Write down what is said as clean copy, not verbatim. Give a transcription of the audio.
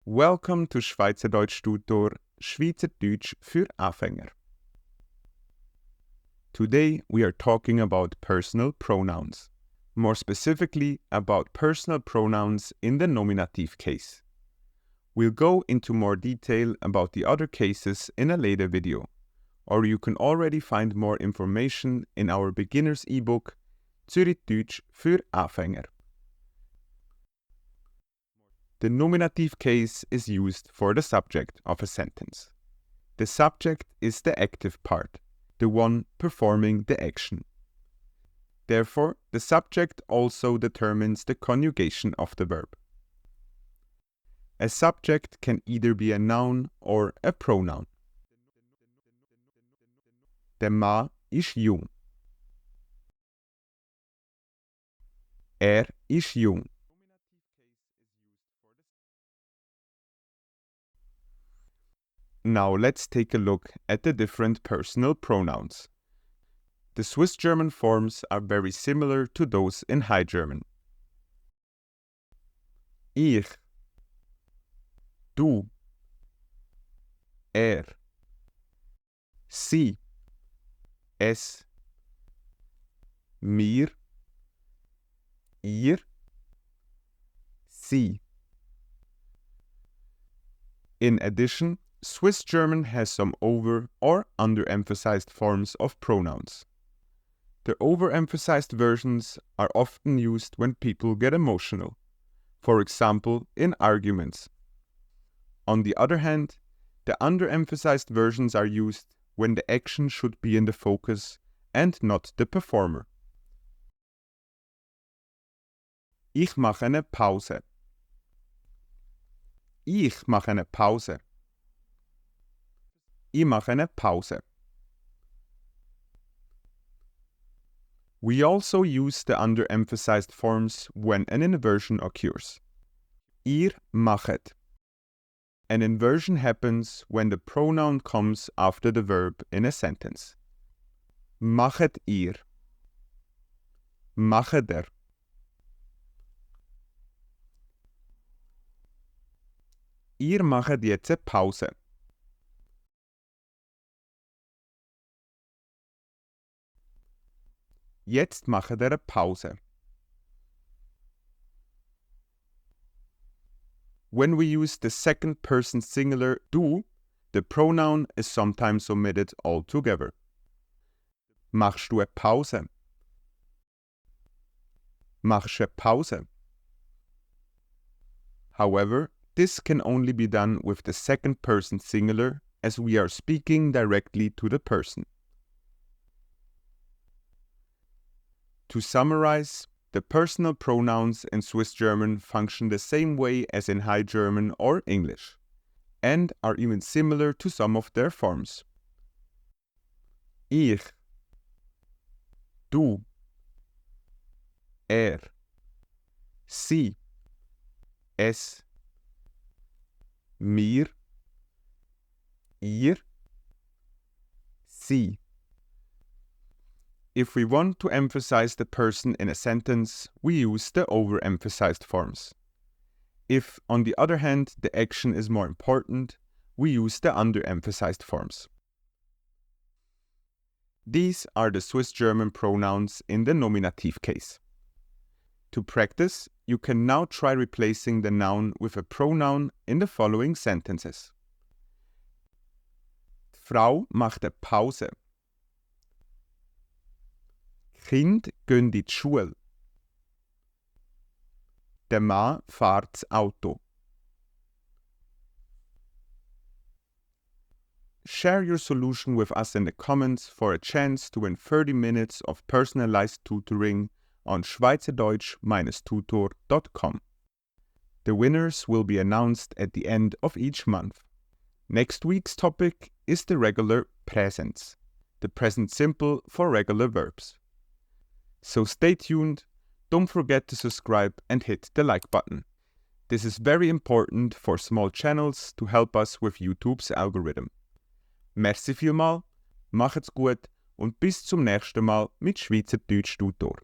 Welcome to Schweizerdeutsch Tutor, Schweizerdeutsch für Anfänger. Today we are talking about personal pronouns. More specifically about personal pronouns in the nominative case. We'll go into more detail about the other cases in a later video, or you can already find more information in our beginner's ebook Zurich für Anfänger. The nominative case is used for the subject of a sentence. The subject is the active part, the one performing the action. Therefore, the subject also determines the conjugation of the verb. A subject can either be a noun or a pronoun. Der Mann ist jung. Er ist jung. Now let's take a look at the different personal pronouns. The Swiss German forms are very similar to those in High German. Ich, du, er, sie, es, mir, ihr, sie. In addition, Swiss German has some over- or underemphasized forms of pronouns. The overemphasized versions are often used when people get emotional, for example in arguments. On the other hand, the underemphasized versions are used when the action should be in the focus and not the performer. Ich mache eine Pause. Ich mache eine Pause. Ich mache eine Pause. We also use the underemphasized forms when an inversion occurs. Ihr machet. An inversion happens when the pronoun comes after the verb in a sentence. Machet ihr. Machet er. Ihr machet jetzt eine Pause. Jetzt mache der eine Pause. When we use the second person singular du, the pronoun is sometimes omitted altogether. Machst du eine Pause? Machst du eine Pause? However, this can only be done with the second person singular as we are speaking directly to the person. To summarize, the personal pronouns in Swiss German function the same way as in High German or English, and are even similar to some of their forms. Ich, du, er, sie, es, mir, ihr, sie. If we want to emphasize the person in a sentence, we use the overemphasized forms. If, on the other hand, the action is more important, we use the underemphasized forms. These are the Swiss German pronouns in the nominative case. To practice, you can now try replacing the noun with a pronoun in the following sentences. Die Frau macht eine Pause. Kind gehen in die Schule. Der Mann fährt Auto. Share your solution with us in the comments for a chance to win 30 minutes of personalized tutoring on Schweizerdeutsch-tutor.com. The winners will be announced at the end of each month. Next week's topic is the regular presence, the present simple for regular verbs. So stay tuned, don't forget to subscribe and hit the like button. This is very important for small channels to help us with YouTube's algorithm. Merci vielmal, macht's gut und bis zum nächsten Mal mit Schweizerdeutsch Tutor.